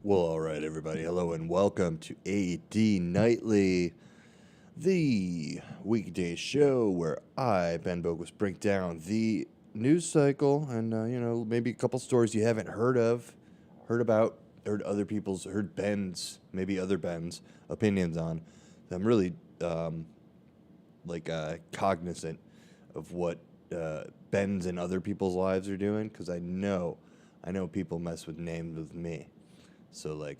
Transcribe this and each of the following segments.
Well, all right, everybody. Hello and welcome to AD Nightly, the weekday show where I, Ben Bogus, break down the news cycle and, maybe a couple stories you haven't heard of, heard other people's, heard Ben's, maybe other Ben's opinions on. I'm really, cognizant of what Ben's and other people's lives are doing because I know people mess with names with me. So, I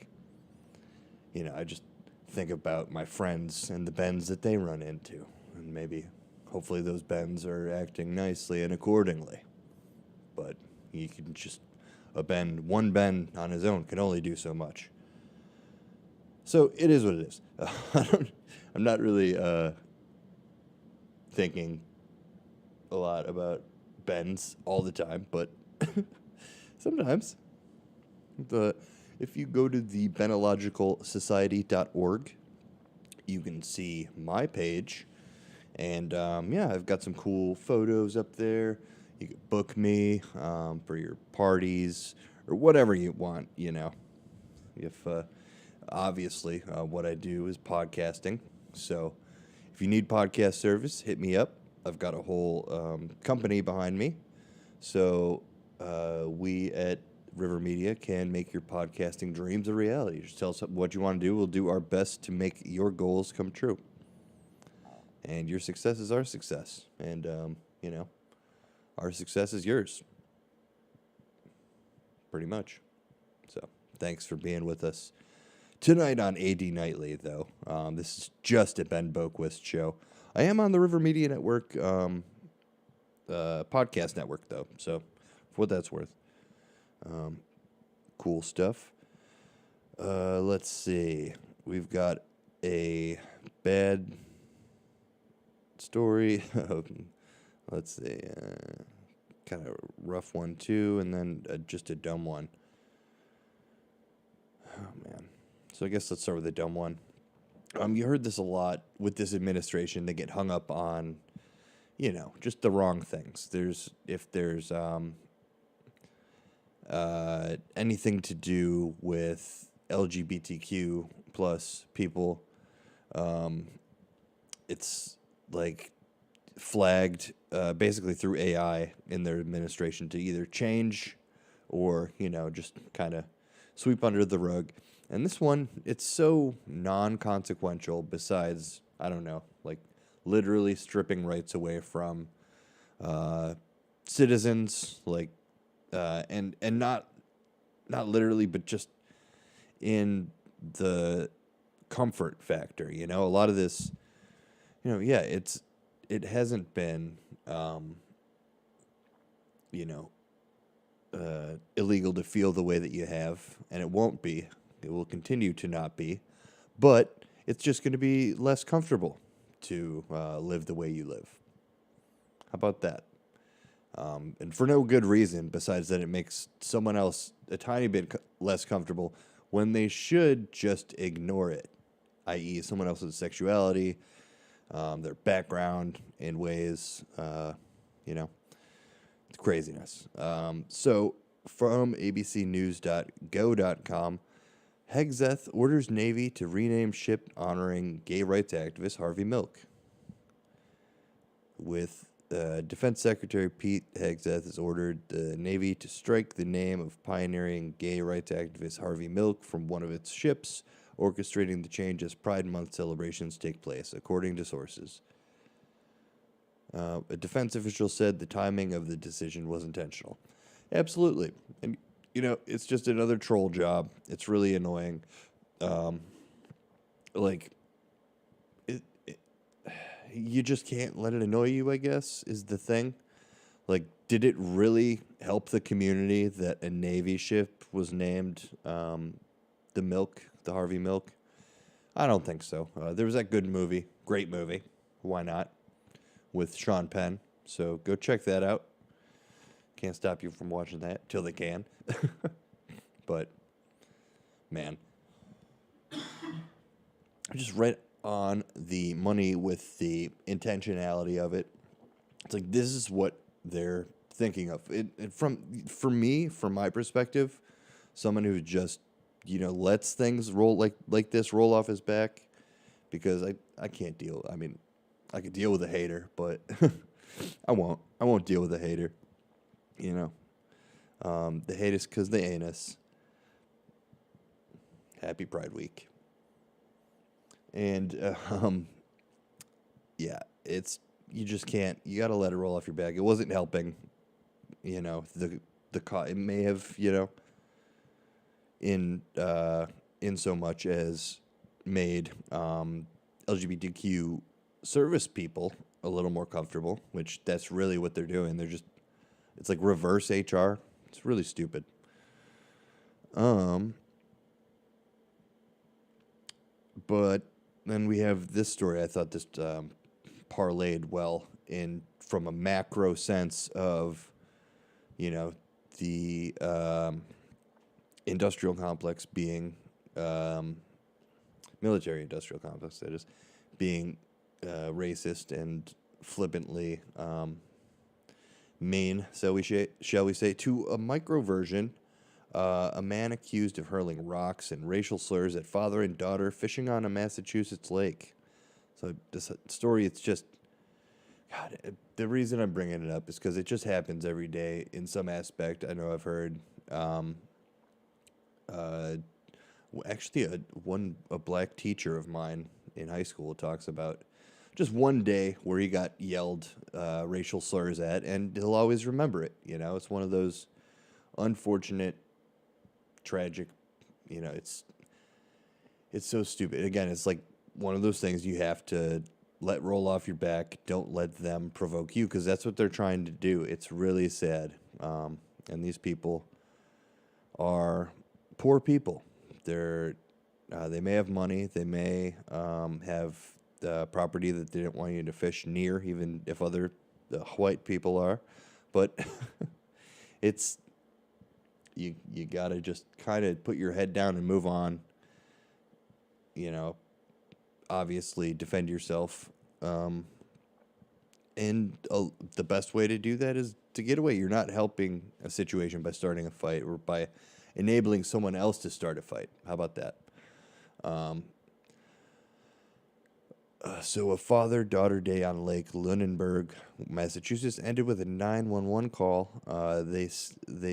just think about my friends and the Bens that they run into. And maybe, hopefully, those Bens are acting nicely and accordingly. But you can just, one Ben on his own can only do so much. So, it is what it is. I'm not really thinking a lot about Bens all the time, but sometimes. If you go to the benologicalsociety.org, you can see my page. And I've got some cool photos up there. You can book me for your parties or whatever you want, If obviously what I do is podcasting. So if you need podcast service, hit me up. I've got a whole company behind me. So we at River Media can make your podcasting dreams a reality. Just tell us what you want to do. We'll do our best to make your goals come true. And your success is our success. And, our success is yours. Pretty much. So, thanks for being with us. Tonight on AD Nightly, though, this is just a Ben Boquist show. I am on the River Media Network podcast network, though. So, for what that's worth. Cool stuff. Let's see. We've got a bad story. Let's see. Kind of rough one, too, and then just a dumb one. Oh, man. So I guess let's start with the dumb one. You heard this a lot with this administration. They get hung up on, just the wrong things. If there's anything to do with LGBTQ plus people, it's like flagged basically through AI in their administration to either change or, just kind of sweep under the rug. And this one, it's so non-consequential besides, I don't know, like literally stripping rights away from citizens, and not literally, but just in the comfort factor, a lot of this, it hasn't been, illegal to feel the way that you have, and it won't be. It will continue to not be, but it's just going to be less comfortable to live the way you live. How about that? And for no good reason besides that it makes someone else a tiny bit less comfortable when they should just ignore it, i.e. someone else's sexuality, their background in ways, it's craziness. So from abcnews.go.com, Hegseth orders Navy to rename ship honoring gay rights activist Harvey Milk. With Defense Secretary Pete Hegseth has ordered the Navy to strike the name of pioneering gay rights activist Harvey Milk from one of its ships, orchestrating the change as Pride Month celebrations take place, according to sources. A defense official said the timing of the decision was intentional. Absolutely. And, it's just another troll job. It's really annoying. You just can't let it annoy you, I guess, is the thing. Did it really help the community that a Navy ship was named the Harvey Milk? I don't think so. There was that good movie, great movie, why not, with Sean Penn. So go check that out. Can't stop you from watching that till they can. But, man, just right on the money with the intentionality of it. It's like this is what they're thinking of. From my perspective, someone who just lets things roll like this roll off his back, because I can't deal. I mean, I could deal with a hater, but I won't. I won't deal with a hater. You they hate us because they ain't us. Happy Pride Week. And yeah, you just can't. You got to let it roll off your back. It wasn't helping. It may have in so much as made LGBTQ service people a little more comfortable, which that's really what they're doing. It's like reverse HR. It's really stupid. But then we have this story. I thought this parlayed well in from a macro sense of, the industrial complex being military industrial complex, that is, being racist and flippantly mean, shall we say, to a micro version. A man accused of hurling rocks and racial slurs at father and daughter fishing on a Massachusetts lake. So this story, it's just, God, the reason I'm bringing it up is because it just happens every day in some aspect. I know I've heard, actually, a black teacher of mine in high school talks about just one day where he got yelled racial slurs at, and he'll always remember it. It's one of those unfortunate, tragic, it's so stupid. Again, it's like one of those things you have to let roll off your back. Don't let them provoke you, because that's what they're trying to do. It's really sad. And these people are poor people. They may have money. They may have property that they didn't want you to fish near, even if other white people are. But it's you gotta just kind of put your head down and move on. Obviously defend yourself. And the best way to do that is to get away. You're not helping a situation by starting a fight or by enabling someone else to start a fight. How about that? So a father-daughter day on Lake Lunenburg, Massachusetts, ended with a 911 call. They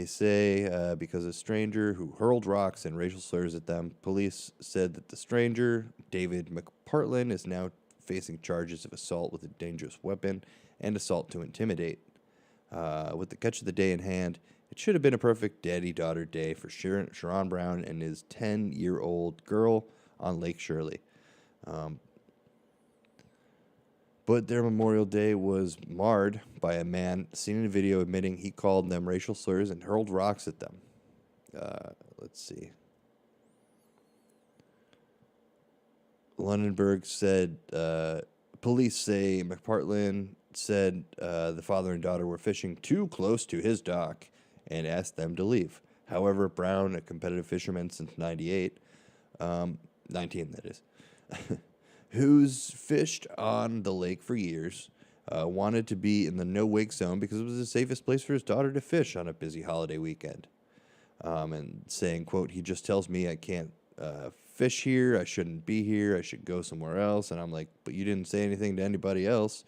say because a stranger who hurled rocks and racial slurs at them. Police said that the stranger, David McPartlin, is now facing charges of assault with a dangerous weapon and assault to intimidate. With the catch of the day in hand, it should have been a perfect daddy-daughter day for Sherron Brown and his 10-year-old girl on Lake Shirley. But their Memorial Day was marred by a man seen in a video admitting he called them racial slurs and hurled rocks at them. Let's see. Lunenburg said, police say McPartlin said the father and daughter were fishing too close to his dock and asked them to leave. However, Brown, a competitive fisherman since 19, that is, who's fished on the lake for years, wanted to be in the no-wake zone because it was the safest place for his daughter to fish on a busy holiday weekend. And saying, quote, he just tells me I can't fish here, I shouldn't be here, I should go somewhere else. And I'm like, but you didn't say anything to anybody else.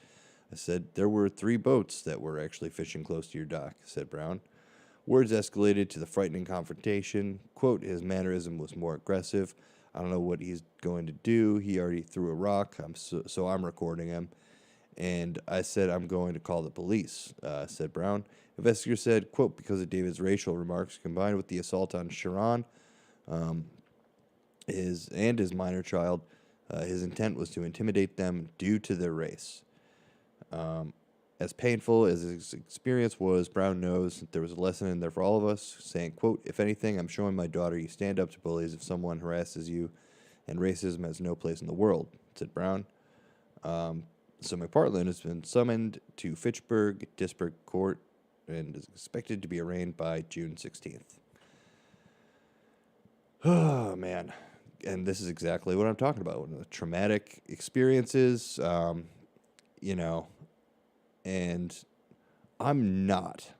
I said, there were 3 boats that were actually fishing close to your dock, said Brown. Words escalated to the frightening confrontation. Quote, his mannerism was more aggressive. I don't know what he's going to do. He already threw a rock, so I'm recording him. And I said, I'm going to call the police, said Brown. Investigators said, quote, because of David's racial remarks combined with the assault on Sherron, his minor child, his intent was to intimidate them due to their race. As painful as his experience was, Brown knows that there was a lesson in there for all of us, saying, quote, if anything, I'm showing my daughter you stand up to bullies if someone harasses you, and racism has no place in the world, said Brown. So McPartlin has been summoned to Fitchburg District Court and is expected to be arraigned by June 16th. Oh, man. And this is exactly what I'm talking about. One of the traumatic experiences, and I'm not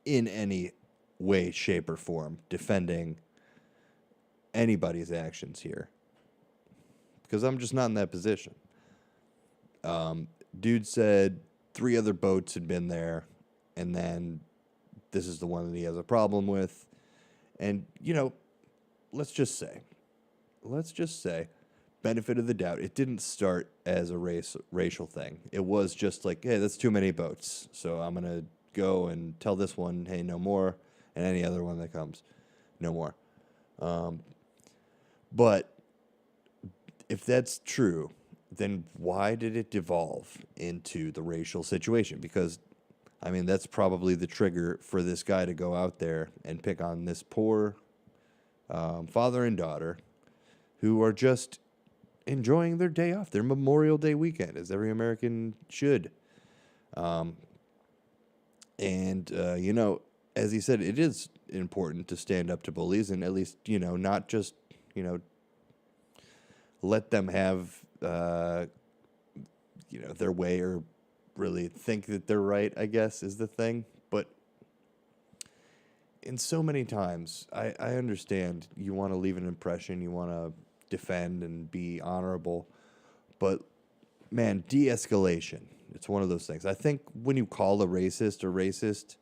in any way, shape, or form defending anybody's actions here because I'm just not in that position. Dude said 3 other boats had been there, and then this is the one that he has a problem with. And, let's just say, benefit of the doubt, it didn't start as a racial thing. It was just like, hey, that's too many boats, so I'm going to go and tell this one, hey, no more, and any other one that comes, no more. But if that's true, then why did it devolve into the racial situation? Because, that's probably the trigger for this guy to go out there and pick on this poor father and daughter who are just enjoying their day off, their Memorial Day weekend, as every American should. As he said, it is important to stand up to bullies and at least, not just, let them have, their way or really think that they're right, I guess, is the thing. But in so many times, I understand you want to leave an impression, you want to defend and be honorable, but man, de-escalation, it's one of those things. I think when you call a racist,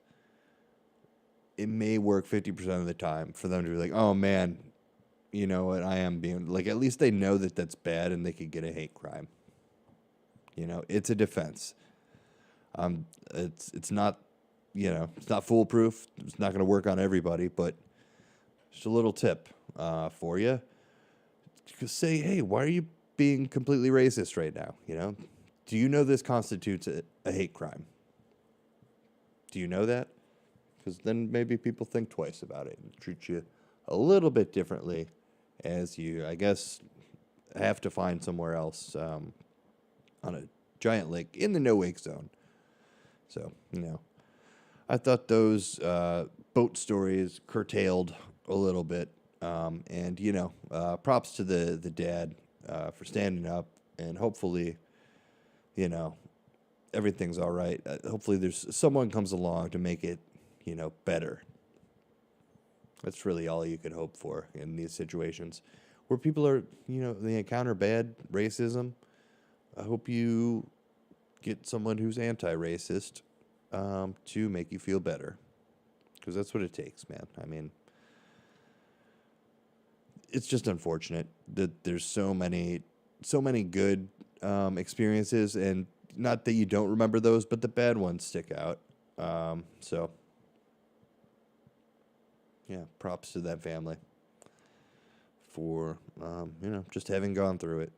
it may work 50% of the time for them to be like, oh man, you know what, I am being, like, at least they know that that's bad and they could get a hate crime. It's a defense. It's not, it's not foolproof. It's not going to work on everybody, but just a little tip for you. Just say, hey, why are you being completely racist right now? Do you know this constitutes a hate crime? Do you know that? Because then maybe people think twice about it and treat you a little bit differently as you, I guess, have to find somewhere else on a giant lake in the no-wake zone. So, I thought those boat stories curtailed a little bit. Props to the dad for standing up, and hopefully, everything's all right. Hopefully there's someone comes along to make it, better. That's really all you could hope for in these situations where people are, they encounter bad racism. I hope you get someone who's anti-racist to make you feel better, because that's what it takes, man. It's just unfortunate that there's so many good experiences, and not that you don't remember those, but the bad ones stick out. Yeah, props to that family for, just having gone through it.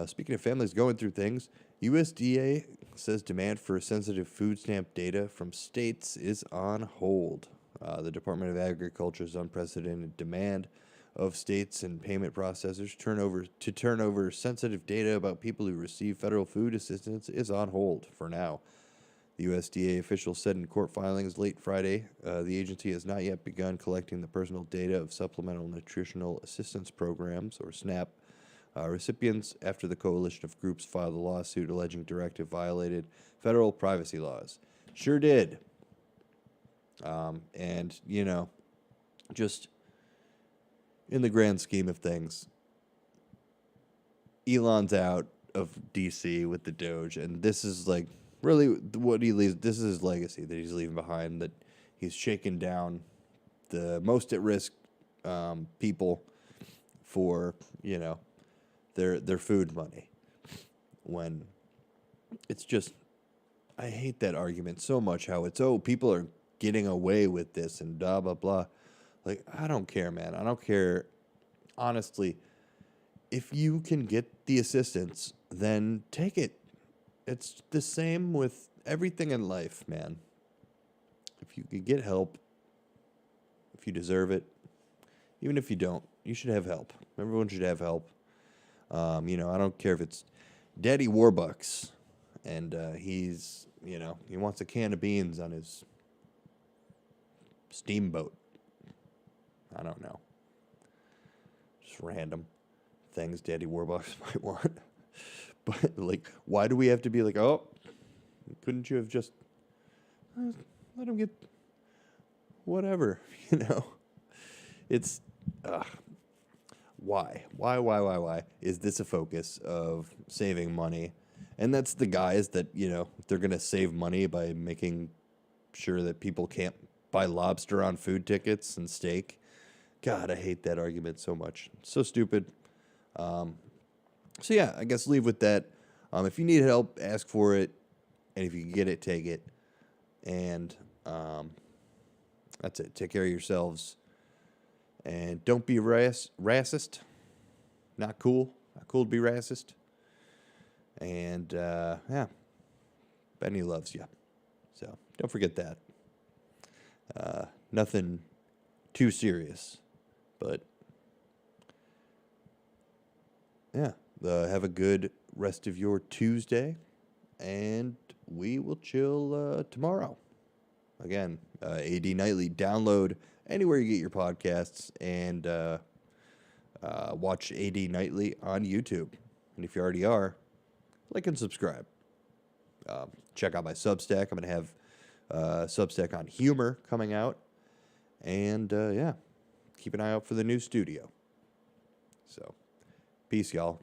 Speaking of families going through things, USDA says demand for sensitive food stamp data from states is on hold. The Department of Agriculture's unprecedented demand of states and payment processors to turn over sensitive data about people who receive federal food assistance is on hold for now. The USDA official said in court filings late Friday, the agency has not yet begun collecting the personal data of Supplemental Nutritional Assistance Programs, or SNAP, recipients after the coalition of groups filed a lawsuit alleging directive violated federal privacy laws. Sure did. Just in the grand scheme of things, Elon's out of DC with the Doge, and this is like really what he leaves. This is his legacy that he's leaving behind, that he's shaken down the most at risk people for, their food money. When it's just, I hate that argument so much, how it's, people are getting away with this and blah, blah, blah. Like, I don't care, man. I don't care. Honestly, if you can get the assistance, then take it. It's the same with everything in life, man. If you can get help, if you deserve it, even if you don't, you should have help. Everyone should have help. I don't care if it's Daddy Warbucks and he's, he wants a can of beans on his steamboat. I don't know. Just random things Daddy Warbucks might want. But, why do we have to be like, oh, couldn't you have just let him get whatever, It's why? Why is this a focus of saving money? And that's the guys that, they're going to save money by making sure that people can't buy lobster on food tickets and steak. God, I hate that argument so much. It's so stupid. So yeah, I guess leave with that. If you need help, ask for it. And if you can get it, take it. And that's it. Take care of yourselves. And don't be racist. Not cool. Not cool to be racist. And yeah, Benny loves you. So don't forget that. Nothing too serious. But yeah, have a good rest of your Tuesday. And we will chill tomorrow. Again, AD Nightly. Download anywhere you get your podcasts and watch AD Nightly on YouTube. And if you already are, like and subscribe. Check out my Substack. I'm going to have Substack on humor coming out. And yeah, keep an eye out for the new studio. So, peace, y'all.